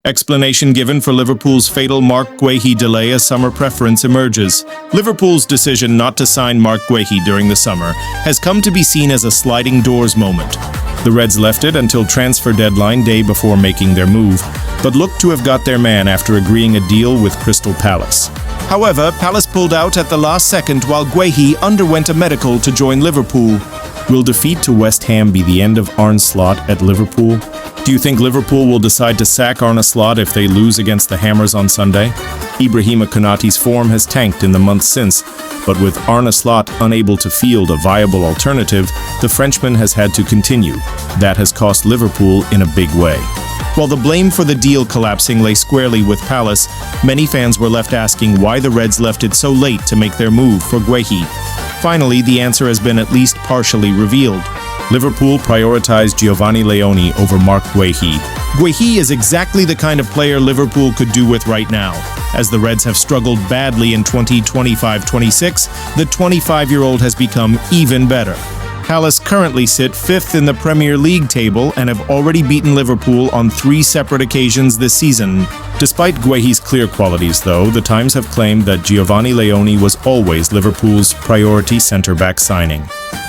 Explanation given for Liverpool's fatal Mark Guehi delay as summer preference emerges. Liverpool's decision not to sign Mark Guehi during the summer has come to be seen as a sliding doors moment. The Reds left it until transfer deadline day before making their move, but look to have got their man after agreeing a deal with Crystal Palace. However, Palace pulled out at the last second while Guehi underwent a medical to join Liverpool. Will defeat to West Ham be the end of Arne Slot at Liverpool? Do you think Liverpool will decide to sack Arne Slot if they lose against the Hammers on Sunday? Ibrahima Konaté's form has tanked in the months since, but with Arne Slot unable to field a viable alternative, the Frenchman has had to continue. That has cost Liverpool in a big way. While the blame for the deal collapsing lay squarely with Palace, many fans were left asking why the Reds left it so late to make their move for Guehi. Finally, the answer has been at least partially revealed. Liverpool prioritized Giovanni Leoni over Mark Guehi. Guehi is exactly the kind of player Liverpool could do with right now. As the Reds have struggled badly in 2025-26, the 25-year-old has become even better. Palace currently sit 5th in the Premier League table and have already beaten Liverpool on 3 separate occasions this season. Despite Guehi's clear qualities, though, the Times have claimed that Giovanni Leoni was always Liverpool's priority centre-back signing.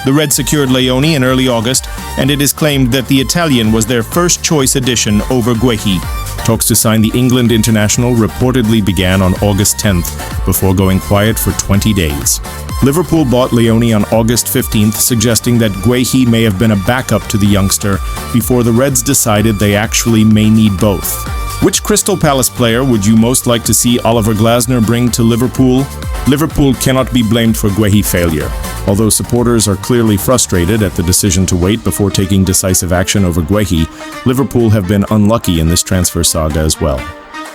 The Reds secured Leoni in early August, and it is claimed that the Italian was their first-choice addition over Guehi. Talks to sign the England international reportedly began on August 10th, before going quiet for 20 days. Liverpool bought Leoni on August 15th, suggesting that Guehi may have been a backup to the youngster, before the Reds decided they actually may need both. Which Crystal Palace player would you most like to see Oliver Glasner bring to Liverpool? Liverpool cannot be blamed for Guehi failure. Although supporters are clearly frustrated at the decision to wait before taking decisive action over Guehi, Liverpool have been unlucky in this transfer saga as well.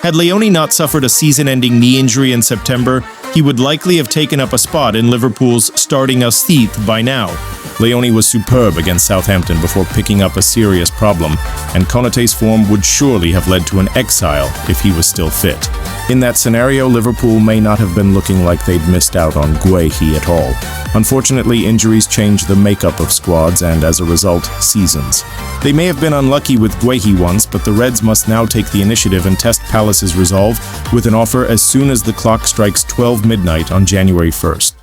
Had Leoni not suffered a season-ending knee injury in September, he would likely have taken up a spot in Liverpool's starting 11th by now. Leoni was superb against Southampton before picking up a serious problem, and Konaté's form would surely have led to an exile if he was still fit. In that scenario, Liverpool may not have been looking like they'd missed out on Guehi at all. Unfortunately, injuries change the makeup of squads and, as a result, seasons. They may have been unlucky with Guehi once, but the Reds must now take the initiative and test Palace's resolve with an offer as soon as the clock strikes 12 midnight on January 1st.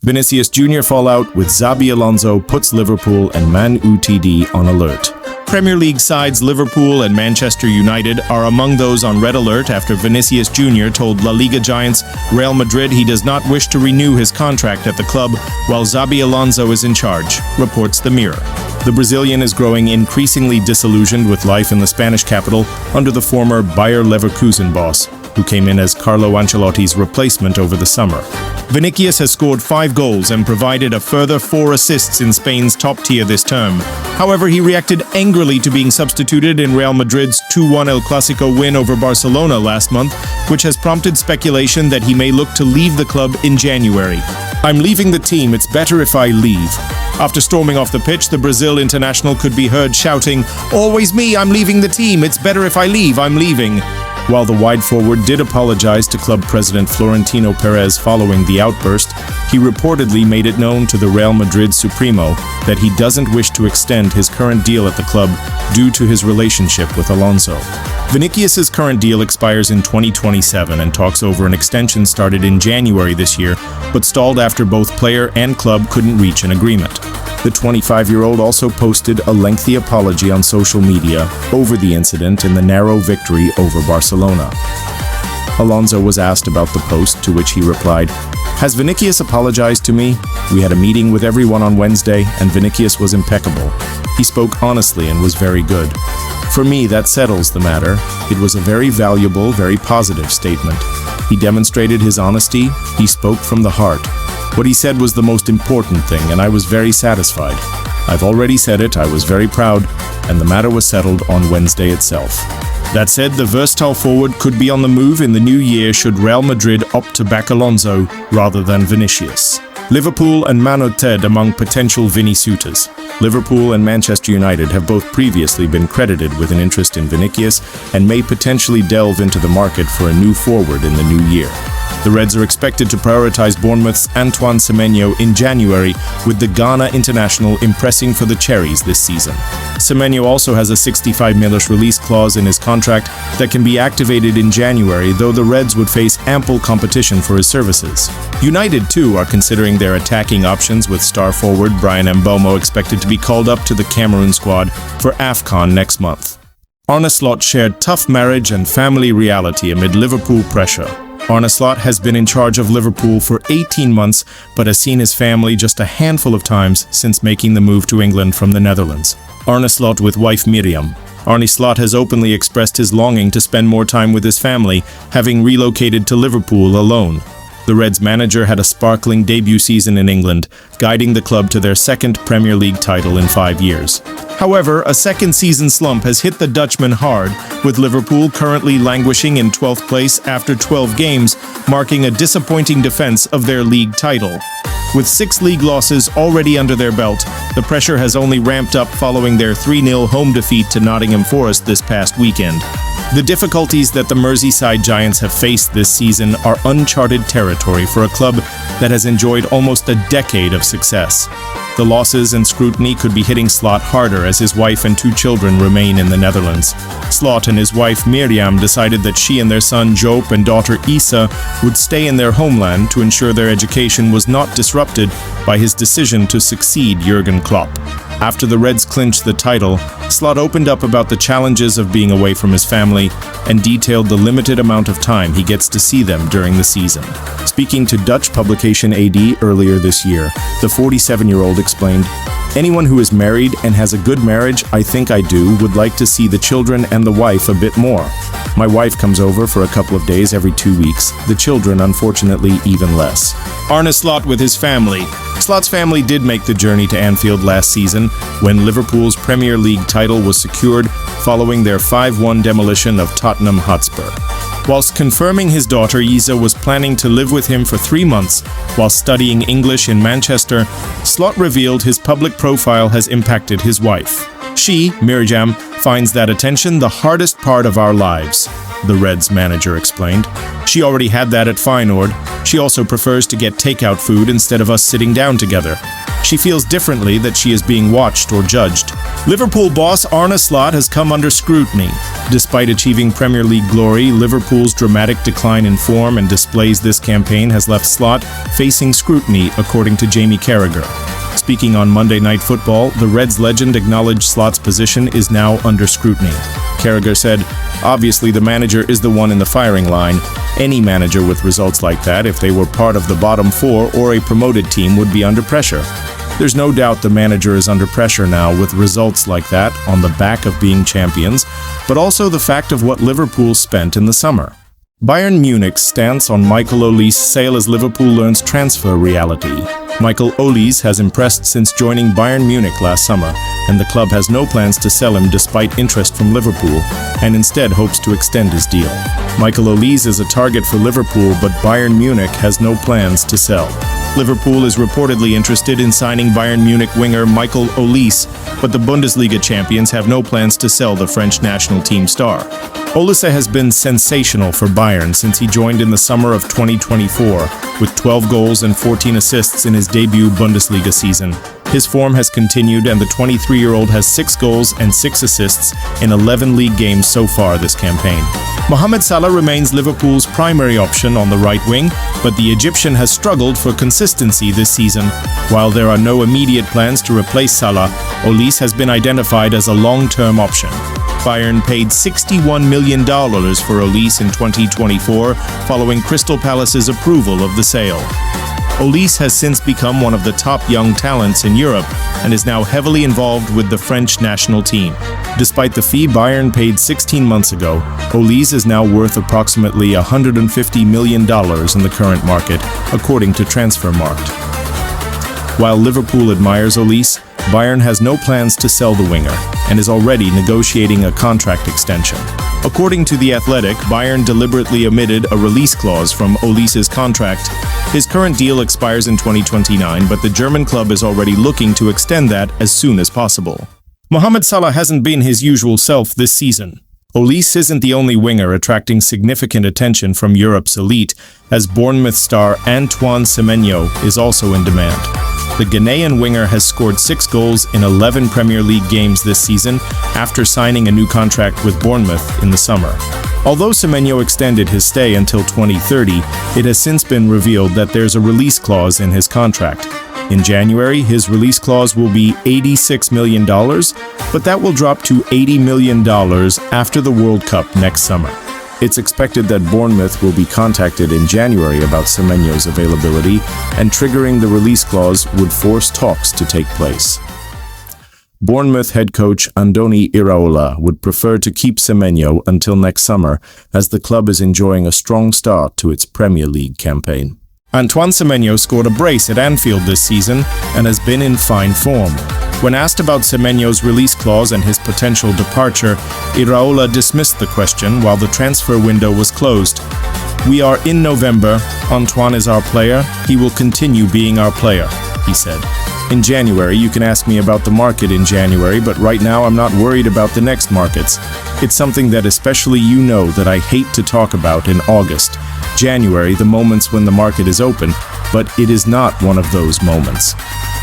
Vinicius Jr. fallout with Xabi Alonso puts Liverpool and Man Utd on alert. Premier League sides Liverpool and Manchester United are among those on red alert after Vinicius Jr. told La Liga giants Real Madrid he does not wish to renew his contract at the club while Xabi Alonso is in charge, reports the Mirror. The Brazilian is growing increasingly disillusioned with life in the Spanish capital under the former Bayer Leverkusen boss, who came in as Carlo Ancelotti's replacement over the summer. Vinicius has scored 5 goals and provided a further 4 assists in Spain's top tier this term. However, he reacted angrily to being substituted in Real Madrid's 2-1 El Clasico win over Barcelona last month, which has prompted speculation that he may look to leave the club in January. "I'm leaving the team, it's better if I leave." After storming off the pitch, the Brazil international could be heard shouting, "Always me, I'm leaving the team, it's better if I leave, I'm leaving." While the wide forward did apologize to club president Florentino Perez following the outburst, he reportedly made it known to the Real Madrid Supremo that he doesn't wish to extend his current deal at the club due to his relationship with Alonso. Vinicius's current deal expires in 2027 and talks over an extension started in January this year, but stalled after both player and club couldn't reach an agreement. The 25-year-old also posted a lengthy apology on social media over the incident in the narrow victory over Barcelona. Alonso was asked about the post, to which he replied, "Has Vinicius apologized to me? We had a meeting with everyone on Wednesday, and Vinicius was impeccable. He spoke honestly and was very good. For me, that settles the matter. It was a very valuable, very positive statement. He demonstrated his honesty. He spoke from the heart. What he said was the most important thing, and I was very satisfied. I've already said it, I was very proud, and the matter was settled on Wednesday itself." That said, the versatile forward could be on the move in the new year should Real Madrid opt to back Alonso rather than Vinicius. Liverpool and Man Utd among potential Vini suitors. Liverpool and Manchester United have both previously been credited with an interest in Vinicius and may potentially delve into the market for a new forward in the new year. The Reds are expected to prioritize Bournemouth's Antoine Semenyo in January, with the Ghana international impressing for the Cherries this season. Semenyo also has a $65 million release clause in his contract that can be activated in January, though the Reds would face ample competition for his services. United, too, are considering their attacking options, with star forward Brian Mbeumo expected to be called up to the Cameroon squad for AFCON next month. Arne Slot shared tough marriage and family reality amid Liverpool pressure. Arne Slot has been in charge of Liverpool for 18 months, but has seen his family just a handful of times since making the move to England from the Netherlands. Arne Slot with wife Miriam. Arne Slot has openly expressed his longing to spend more time with his family, having relocated to Liverpool alone. The Reds manager had a sparkling debut season in England, guiding the club to their second Premier League title in 5 years. However, a second season slump has hit the Dutchman hard, with Liverpool currently languishing in 12th place after 12 games, marking a disappointing defense of their league title. With 6 league losses already under their belt, the pressure has only ramped up following their 3-0 home defeat to Nottingham Forest this past weekend. The difficulties that the Merseyside Giants have faced this season are uncharted territory for a club that has enjoyed almost a decade of success. The losses and scrutiny could be hitting Slot harder as his wife and 2 children remain in the Netherlands. Slot and his wife Miriam decided that she and their son Joop and daughter Isa would stay in their homeland to ensure their education was not disrupted by his decision to succeed Jurgen Klopp. After the Reds clinched the title, Slot opened up about the challenges of being away from his family and detailed the limited amount of time he gets to see them during the season. Speaking to Dutch publication AD earlier this year, the 47-year-old explained, "Anyone who is married and has a good marriage, I think I do, would like to see the children and the wife a bit more. My wife comes over for a couple of days every 2 weeks, the children unfortunately even less." Arne Slot with his family. Slot's family did make the journey to Anfield last season when Liverpool's Premier League title was secured following their 5-1 demolition of Tottenham Hotspur. Whilst confirming his daughter Isa was planning to live with him for 3 months while studying English in Manchester, Slot revealed his public profile has impacted his wife. She, Miriam, finds that attention the hardest part of our lives, the Reds manager explained. She already had that at Feyenoord. She also prefers to get takeout food instead of us sitting down together. She feels differently that she is being watched or judged. Liverpool boss Arne Slot has come under scrutiny. Despite achieving Premier League glory, Liverpool's dramatic decline in form and displays this campaign has left Slot facing scrutiny, according to Jamie Carragher. Speaking on Monday Night Football, the Reds legend acknowledged Slot's position is now under scrutiny. Carragher said, "Obviously the manager is the one in the firing line. Any manager with results like that, if they were part of the bottom 4 or a promoted team, would be under pressure. There's no doubt the manager is under pressure now with results like that on the back of being champions, but also the fact of what Liverpool spent in the summer." Bayern Munich's stance on Michael Oli's sale as Liverpool learns transfer reality. Michael Olise has impressed since joining Bayern Munich last summer, and the club has no plans to sell him despite interest from Liverpool, and instead hopes to extend his deal. Michael Olise is a target for Liverpool, but Bayern Munich has no plans to sell. Liverpool is reportedly interested in signing Bayern Munich winger Michael Olise, but the Bundesliga champions have no plans to sell the French national team star. Olise has been sensational for Bayern since he joined in the summer of 2024, with 12 goals and 14 assists in his debut Bundesliga season. His form has continued, and the 23-year-old has 6 goals and 6 assists in 11 league games so far this campaign. Mohamed Salah remains Liverpool's primary option on the right wing, but the Egyptian has struggled for consistency this season. While there are no immediate plans to replace Salah, Olise has been identified as a long-term option. Bayern paid $61 million for Olise in 2024, following Crystal Palace's approval of the sale. Olise has since become one of the top young talents in Europe and is now heavily involved with the French national team. Despite the fee Bayern paid 16 months ago, Olise is now worth approximately $150 million in the current market, according to Transfermarkt. While Liverpool admires Olise, Bayern has no plans to sell the winger and is already negotiating a contract extension. According to The Athletic, Bayern deliberately omitted a release clause from Olise's contract. His current deal expires in 2029, but the German club is already looking to extend that as soon as possible. Mohamed Salah hasn't been his usual self this season. Olise isn't the only winger attracting significant attention from Europe's elite, as Bournemouth star Antoine Semenyo is also in demand. The Ghanaian winger has scored 6 goals in 11 Premier League games this season after signing a new contract with Bournemouth in the summer. Although Semenyo extended his stay until 2030, it has since been revealed that there's a release clause in his contract. In January, his release clause will be $86 million, but that will drop to $80 million after the World Cup next summer. It's expected that Bournemouth will be contacted in January about Semenyo's availability, and triggering the release clause would force talks to take place. Bournemouth head coach Andoni Iraola would prefer to keep Semenyo until next summer, as the club is enjoying a strong start to its Premier League campaign. Antoine Semenyo scored a brace at Anfield this season and has been in fine form. When asked about Semenyo's release clause and his potential departure, Iraola dismissed the question while the transfer window was closed. "We are in November. Antoine is our player. He will continue being our player," he said. "In January, you can ask me about the market in January, but right now I'm not worried about the next markets. It's something that especially you know that I hate to talk about in August. January, the moments when the market is open, but it is not one of those moments.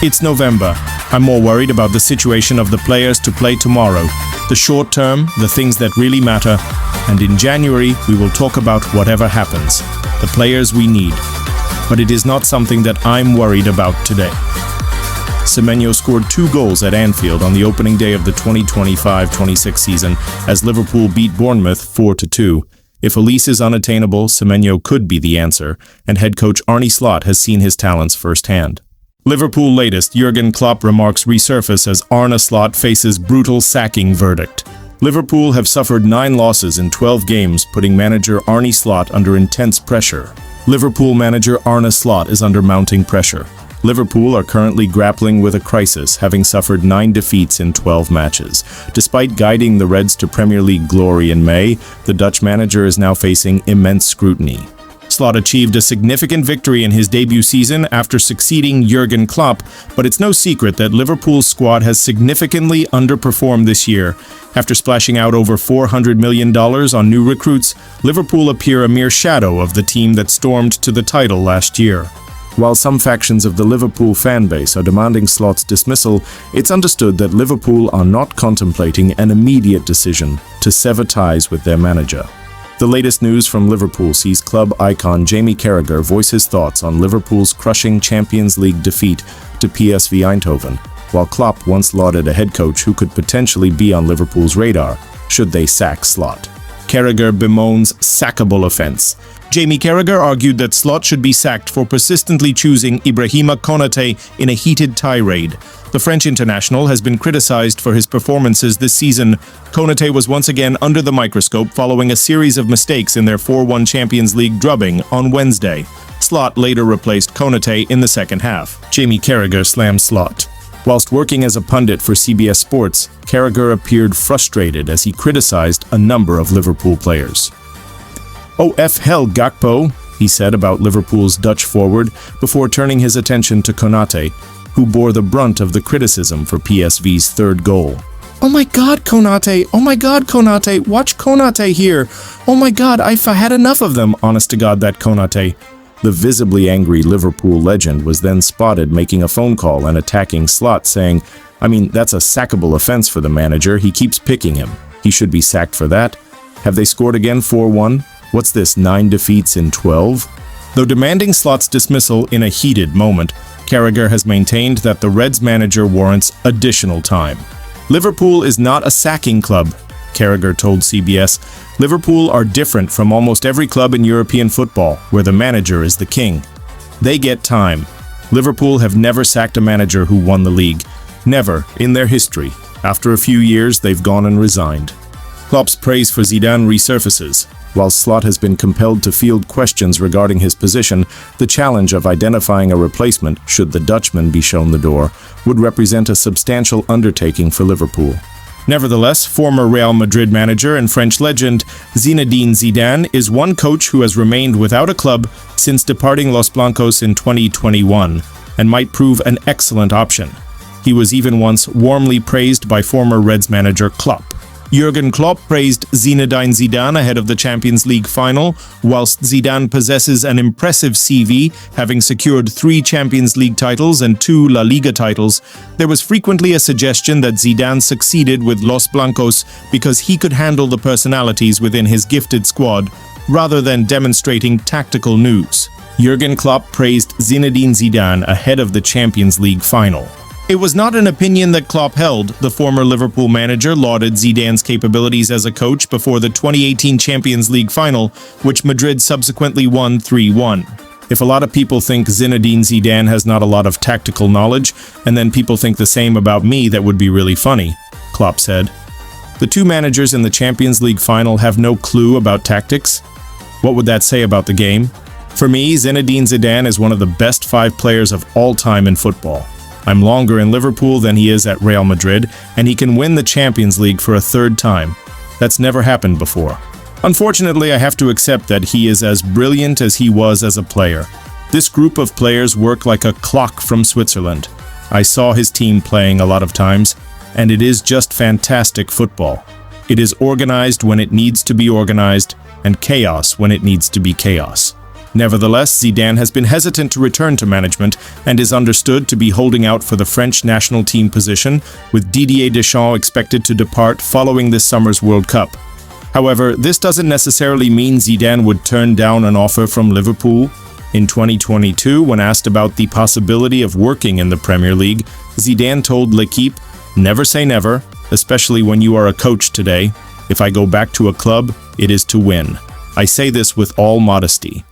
It's November. I'm more worried about the situation of the players to play tomorrow, the short term, the things that really matter, and in January we will talk about whatever happens, the players we need. But it is not something that I'm worried about today." Semenyo scored 2 goals at Anfield on the opening day of the 2025-26 season as Liverpool beat Bournemouth 4-2. If Olise is unattainable, Semenyo could be the answer, and head coach Arne Slot has seen his talents firsthand. Liverpool latest Jurgen Klopp remarks resurface as Arne Slot faces brutal sacking verdict. Liverpool have suffered 9 losses in 12 games, putting manager Arne Slot under intense pressure. Liverpool manager Arne Slot is under mounting pressure. Liverpool are currently grappling with a crisis, having suffered 9 defeats in 12 matches. Despite guiding the Reds to Premier League glory in May, the Dutch manager is now facing immense scrutiny. Slot achieved a significant victory in his debut season after succeeding Jurgen Klopp, but it's no secret that Liverpool's squad has significantly underperformed this year. After splashing out over $400 million on new recruits, Liverpool appear a mere shadow of the team that stormed to the title last year. While some factions of the Liverpool fan base are demanding Slot's dismissal, it's understood that Liverpool are not contemplating an immediate decision to sever ties with their manager. The latest news from Liverpool sees club icon Jamie Carragher voice his thoughts on Liverpool's crushing Champions League defeat to PSV Eindhoven, while Klopp once lauded a head coach who could potentially be on Liverpool's radar should they sack Slot. Carragher bemoans sackable offense. Jamie Carragher argued that Slot should be sacked for persistently choosing Ibrahima Konate in a heated tirade. The French international has been criticized for his performances this season. Konate was once again under the microscope following a series of mistakes in their 4-1 Champions League drubbing on Wednesday. Slot later replaced Konate in the second half. Jamie Carragher slammed Slot. Whilst working as a pundit for CBS Sports, Carragher appeared frustrated as he criticized a number of Liverpool players. "Oh, F hell, Gakpo," he said about Liverpool's Dutch forward before turning his attention to Konate, who bore the brunt of the criticism for PSV's 3rd goal. "Oh my God, Konate! Oh my God, Konate! Watch Konate here! Oh my God, I've had enough of them, honest to God, that Konate." The visibly angry Liverpool legend was then spotted making a phone call and attacking Slot, saying, that's a sackable offense for the manager. He keeps picking him. He should be sacked for that. Have they scored again 4-1? What's this, 9 defeats in 12? Though demanding Slot's dismissal in a heated moment, Carragher has maintained that the Reds manager warrants additional time. "Liverpool is not a sacking club," Carragher told CBS. "Liverpool are different from almost every club in European football, where the manager is the king. They get time. Liverpool have never sacked a manager who won the league. Never in their history. After a few years, they've gone and resigned." Klopp's praise for Zidane resurfaces. While Slot has been compelled to field questions regarding his position, the challenge of identifying a replacement, should the Dutchman be shown the door, would represent a substantial undertaking for Liverpool. Nevertheless, former Real Madrid manager and French legend Zinedine Zidane is one coach who has remained without a club since departing Los Blancos in 2021, and might prove an excellent option. He was even once warmly praised by former Reds manager Klopp. Jurgen Klopp praised Zinedine Zidane ahead of the Champions League final. Whilst Zidane possesses an impressive CV, having secured 3 Champions League titles and 2 La Liga titles, there was frequently a suggestion that Zidane succeeded with Los Blancos because he could handle the personalities within his gifted squad, rather than demonstrating tactical nous. Jurgen Klopp praised Zinedine Zidane ahead of the Champions League final. It was not an opinion that Klopp held. The former Liverpool manager lauded Zidane's capabilities as a coach before the 2018 Champions League final, which Madrid subsequently won 3-1. If a lot of people think Zinedine Zidane has not a lot of tactical knowledge, and then people think the same about me, that would be really funny, Klopp said. The two managers in the Champions League final have no clue about tactics? What would that say about the game? For me, Zinedine Zidane is one of the best 5 players of all time in football. I'm longer in Liverpool than he is at Real Madrid, and he can win the Champions League for a 3rd time. That's never happened before. Unfortunately, I have to accept that he is as brilliant as he was as a player. This group of players work like a clock from Switzerland. I saw his team playing a lot of times, and it is just fantastic football. It is organized when it needs to be organized, and chaos when it needs to be chaos. Nevertheless, Zidane has been hesitant to return to management and is understood to be holding out for the French national team position, with Didier Deschamps expected to depart following this summer's World Cup. However, this doesn't necessarily mean Zidane would turn down an offer from Liverpool. In 2022, when asked about the possibility of working in the Premier League, Zidane told L'Équipe, "Never say never, especially when you are a coach today. If I go back to a club, it is to win. I say this with all modesty."